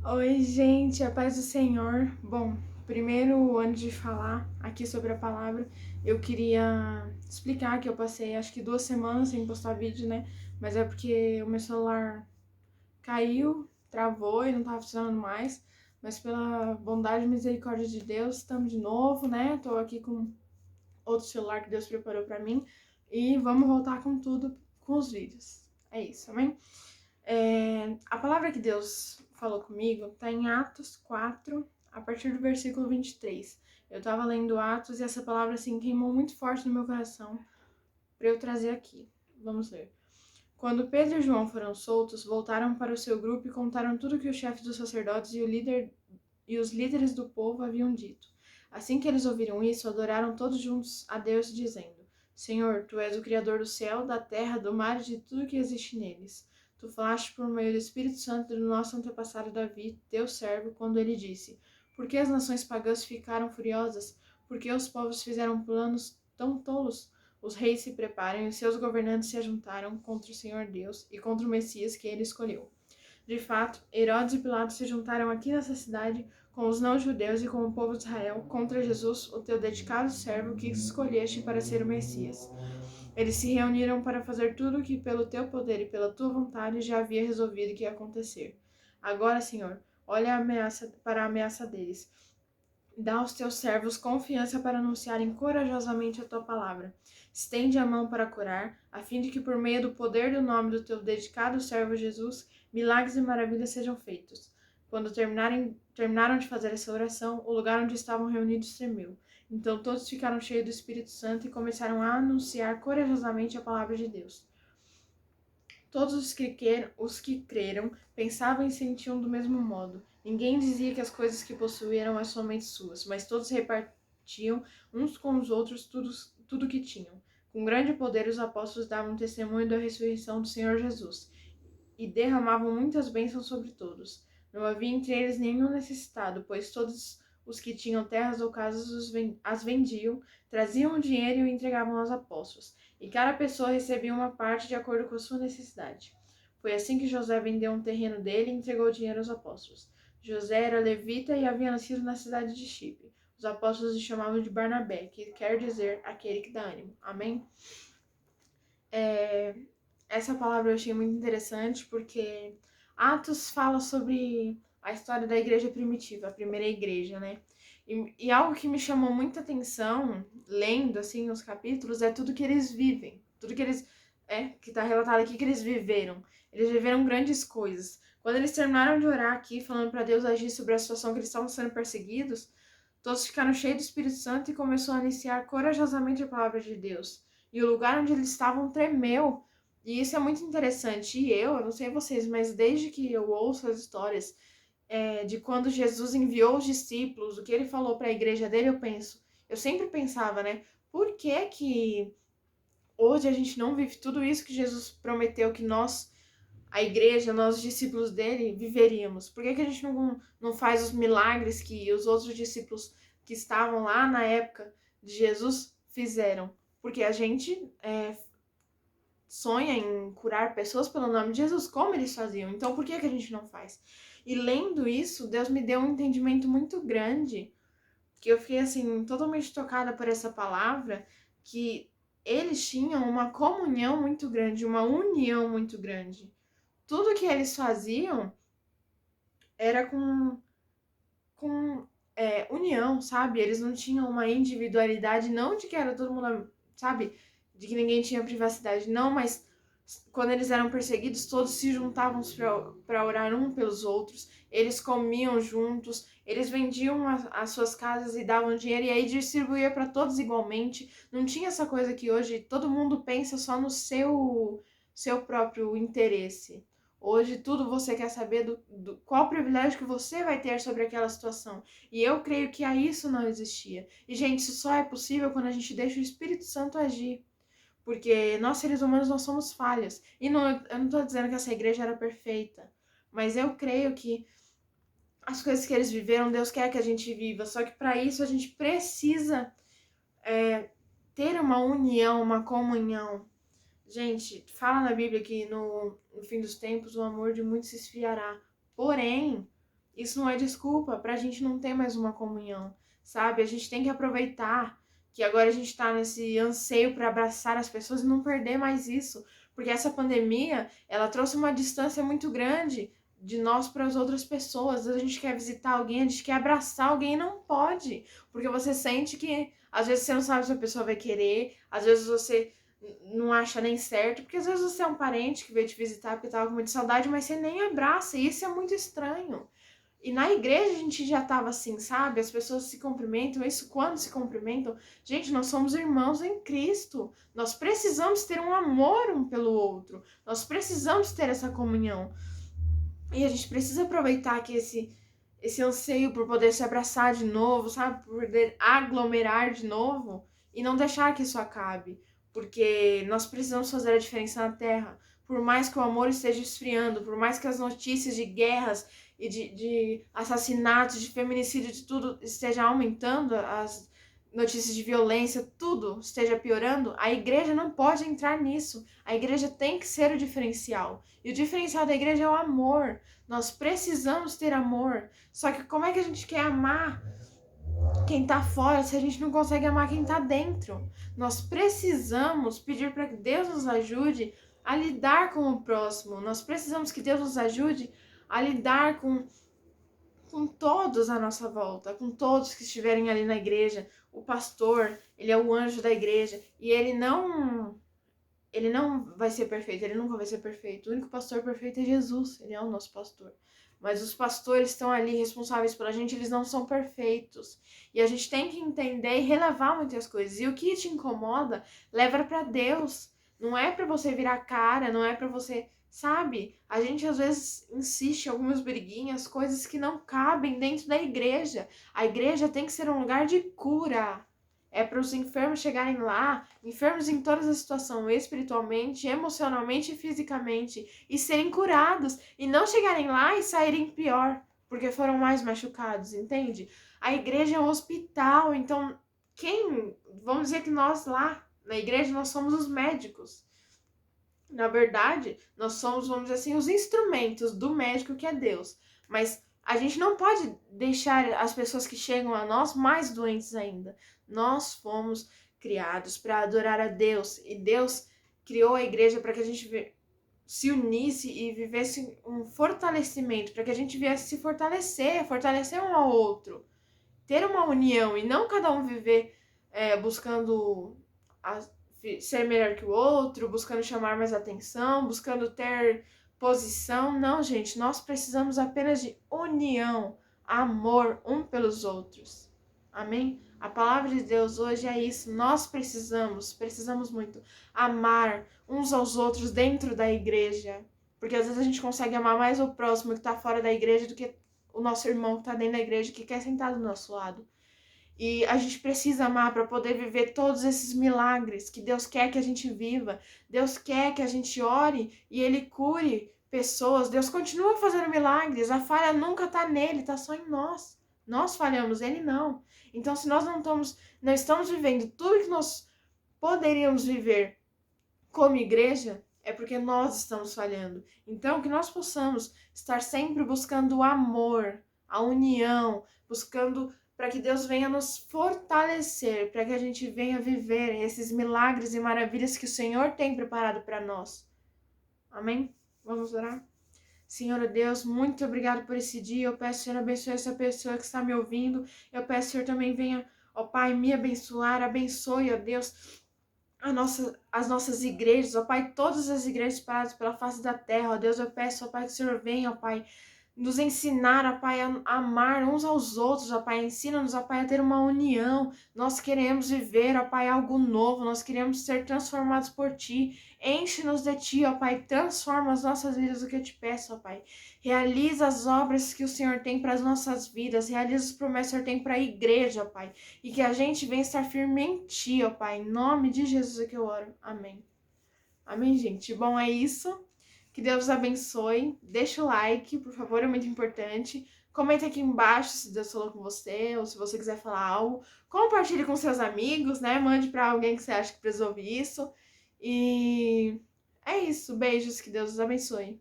Oi, gente, a paz do Senhor. Bom, primeiro, antes de falar aqui sobre a palavra, eu queria explicar que eu passei acho que 2 semanas sem postar vídeo, né? Mas é porque o meu celular caiu, travou e não tava funcionando mais. Mas pela bondade e misericórdia de Deus, estamos de novo, né? Tô aqui com outro celular que Deus preparou pra mim e vamos voltar com tudo com os vídeos. É isso, amém? A palavra que Deus falou comigo está em Atos 4, a partir do versículo 23. Eu estava lendo Atos e essa palavra assim queimou muito forte no meu coração para eu trazer aqui. Vamos ler. Quando Pedro e João foram soltos, voltaram para o seu grupo e contaram tudo que o chefe dos sacerdotes e os líderes do povo haviam dito. Assim que eles ouviram isso, adoraram todos juntos a Deus, dizendo: Senhor, tu és o Criador do céu, da terra, do mar e de tudo que existe neles. Tu falaste por meio do Espírito Santo do nosso antepassado Davi, teu servo, quando ele disse: Por que as nações pagãs ficaram furiosas? Por que os povos fizeram planos tão tolos? Os reis se preparam e seus governantes se ajuntaram contra o Senhor Deus e contra o Messias que ele escolheu. De fato, Herodes e Pilatos se juntaram aqui nessa cidade com os não-judeus e com o povo de Israel contra Jesus, o teu dedicado servo que escolheste para ser o Messias. Eles se reuniram para fazer tudo o que pelo teu poder e pela tua vontade já havia resolvido que ia acontecer. Agora, Senhor, olha para a ameaça deles. Dá aos teus servos confiança para anunciarem corajosamente a tua palavra. Estende a mão para curar, a fim de que, por meio do poder do nome do teu dedicado servo Jesus, milagres e maravilhas sejam feitos. Quando terminaram de fazer essa oração, o lugar onde estavam reunidos tremeu. Então todos ficaram cheios do Espírito Santo e começaram a anunciar corajosamente a palavra de Deus. Todos os que creram pensavam e sentiam do mesmo modo. Ninguém dizia que as coisas que possuíam eram somente suas, mas todos repartiam uns com os outros tudo que tinham. Com grande poder, os apóstolos davam testemunho da ressurreição do Senhor Jesus e derramavam muitas bênçãos sobre todos. Não havia entre eles nenhum necessitado, pois todos os que tinham terras ou casas as vendiam, traziam o dinheiro e o entregavam aos apóstolos, e cada pessoa recebia uma parte de acordo com a sua necessidade. Foi assim que José vendeu um terreno dele e entregou o dinheiro aos apóstolos. José era levita e havia nascido na cidade de Chipre. Os apóstolos o chamavam de Barnabé, que quer dizer aquele que dá ânimo. Amém? É, Essa palavra eu achei muito interessante porque Atos fala sobre a história da igreja primitiva, a primeira igreja, né? E algo que me chamou muita atenção, lendo assim os capítulos, é tudo que eles vivem, tudo que eles que está relatado aqui que eles viveram. Eles viveram grandes coisas. Quando eles terminaram de orar aqui, falando para Deus agir sobre a situação que eles estavam sendo perseguidos, todos ficaram cheios do Espírito Santo e começou a anunciar corajosamente a palavra de Deus. E o lugar onde eles estavam tremeu. E isso é muito interessante. E eu não sei vocês, mas desde que eu ouço as histórias de quando Jesus enviou os discípulos, o que ele falou para a igreja dele, eu sempre pensava, né? Por que que hoje a gente não vive tudo isso que Jesus prometeu que nós, a igreja, nós discípulos dele, viveríamos? Por que que a gente não faz os milagres que os outros discípulos que estavam lá na época de Jesus fizeram? Porque a gente sonha em curar pessoas pelo nome de Jesus, como eles faziam. Então, por que que a gente não faz? E lendo isso, Deus me deu um entendimento muito grande, que eu fiquei assim totalmente tocada por essa palavra, que eles tinham uma comunhão muito grande, uma união muito grande. Tudo que eles faziam era com união, sabe? Eles não tinham uma individualidade, não de que era todo mundo, sabe? De que ninguém tinha privacidade, não, mas quando eles eram perseguidos, todos se juntavam para orar um pelos outros, eles comiam juntos, eles vendiam as suas casas e davam dinheiro, e aí distribuía para todos igualmente. Não tinha essa coisa que hoje todo mundo pensa só no seu próprio interesse. Hoje tudo você quer saber do qual privilégio que você vai ter sobre aquela situação. E eu creio que a isso não existia. E, gente, isso só é possível quando a gente deixa o Espírito Santo agir. Porque nós, seres humanos, nós somos falhas. E não, eu não estou dizendo que essa igreja era perfeita. Mas eu creio que as coisas que eles viveram, Deus quer que a gente viva. Só que para isso a gente precisa ter uma união, uma comunhão. Gente, fala na Bíblia que no fim dos tempos o amor de muitos se esfriará. Porém, isso não é desculpa pra gente não ter mais uma comunhão, sabe? A gente tem que aproveitar que agora a gente tá nesse anseio para abraçar as pessoas e não perder mais isso, porque essa pandemia, ela trouxe uma distância muito grande de nós para as outras pessoas. Às vezes a gente quer visitar alguém, a gente quer abraçar alguém e não pode, porque você sente que às vezes você não sabe se a pessoa vai querer, às vezes você não acha nem certo, porque às vezes você é um parente que veio te visitar porque tava com muita saudade, mas você nem abraça, e isso é muito estranho. E na igreja a gente já tava assim, sabe? As pessoas se cumprimentam, isso quando se cumprimentam. Gente, nós somos irmãos em Cristo. Nós precisamos ter um amor um pelo outro. Nós precisamos ter essa comunhão. E a gente precisa aproveitar que esse anseio por poder se abraçar de novo, sabe? Por poder aglomerar de novo e não deixar que isso acabe. Porque nós precisamos fazer a diferença na Terra. Por mais que o amor esteja esfriando, por mais que as notícias de guerras e de assassinatos, de feminicídio, de tudo esteja aumentando, as notícias de violência, tudo esteja piorando, a igreja não pode entrar nisso. A igreja tem que ser o diferencial. E o diferencial da igreja é o amor. Nós precisamos ter amor. Só que como é que a gente quer amar quem tá fora se a gente não consegue amar quem tá dentro? Nós precisamos pedir para que Deus nos ajude a lidar com o próximo. Nós precisamos que Deus nos ajude a lidar com todos à nossa volta, com todos que estiverem ali na igreja. O pastor, ele é o anjo da igreja e ele não vai ser perfeito, ele nunca vai ser perfeito. O único pastor perfeito é Jesus, ele é o nosso pastor. Mas os pastores estão ali responsáveis pela gente, eles não são perfeitos. E a gente tem que entender e relevar muitas coisas. E o que te incomoda, leva para Deus. Não é para você virar cara, não é para você, sabe? A gente às vezes insiste em algumas briguinhas, coisas que não cabem dentro da igreja. A igreja tem que ser um lugar de cura. É para os enfermos chegarem lá, enfermos em todas as situações, espiritualmente, emocionalmente e fisicamente, e serem curados, e não chegarem lá e saírem pior, porque foram mais machucados, entende? A igreja é um hospital, então vamos dizer que nós lá, na igreja, nós somos os médicos. Na verdade, nós somos, vamos dizer assim, os instrumentos do médico que é Deus. Mas a gente não pode deixar as pessoas que chegam a nós mais doentes ainda. Nós fomos criados para adorar a Deus e Deus criou a igreja para que a gente se unisse e vivesse um fortalecimento, para que a gente viesse se fortalecer um ao outro, ter uma união e não cada um viver buscando ser melhor que o outro, buscando chamar mais atenção, buscando ter posição. Não, gente, nós precisamos apenas de união, amor um pelos outros. Amém? A palavra de Deus hoje é isso. Nós precisamos muito amar uns aos outros dentro da igreja. Porque às vezes a gente consegue amar mais o próximo que está fora da igreja do que o nosso irmão que está dentro da igreja, que quer sentar do nosso lado. E a gente precisa amar para poder viver todos esses milagres que Deus quer que a gente viva. Deus quer que a gente ore e Ele cure pessoas. Deus continua fazendo milagres. A falha nunca está nele, está só em nós. Nós falhamos, Ele não. Então, se nós não estamos vivendo tudo que nós poderíamos viver como igreja, é porque nós estamos falhando. Então, que nós possamos estar sempre buscando o amor, a união, buscando para que Deus venha nos fortalecer, para que a gente venha viver esses milagres e maravilhas que o Senhor tem preparado para nós. Amém? Vamos orar? Senhor Deus, muito obrigado por esse dia. Eu peço, Senhor, abençoe essa pessoa que está me ouvindo. Eu peço, Senhor, também venha, ó Pai, me abençoar. Abençoe, ó Deus, as nossas igrejas, ó Pai, todas as igrejas espalhadas pela face da terra, ó Deus, eu peço, ó Pai, que o Senhor venha, ó Pai, nos ensinar, ó Pai, a amar uns aos outros, ó Pai, ensina-nos, ó Pai, a ter uma união. Nós queremos viver, ó Pai, algo novo, nós queremos ser transformados por Ti. Enche-nos de Ti, ó Pai, transforma as nossas vidas, o que eu te peço, ó Pai. Realiza as obras que o Senhor tem para as nossas vidas, realiza as promessas que o Senhor tem para a igreja, ó Pai, e que a gente venha estar firme em Ti, ó Pai, em nome de Jesus é que eu oro. Amém. Amém, gente. Bom, é isso. Que Deus abençoe. Deixa o like, por favor, é muito importante. Comenta aqui embaixo se Deus falou com você, ou se você quiser falar algo. Compartilhe com seus amigos, né? Mande para alguém que você acha que precisa ouvir isso. E é isso. Beijos, que Deus os abençoe.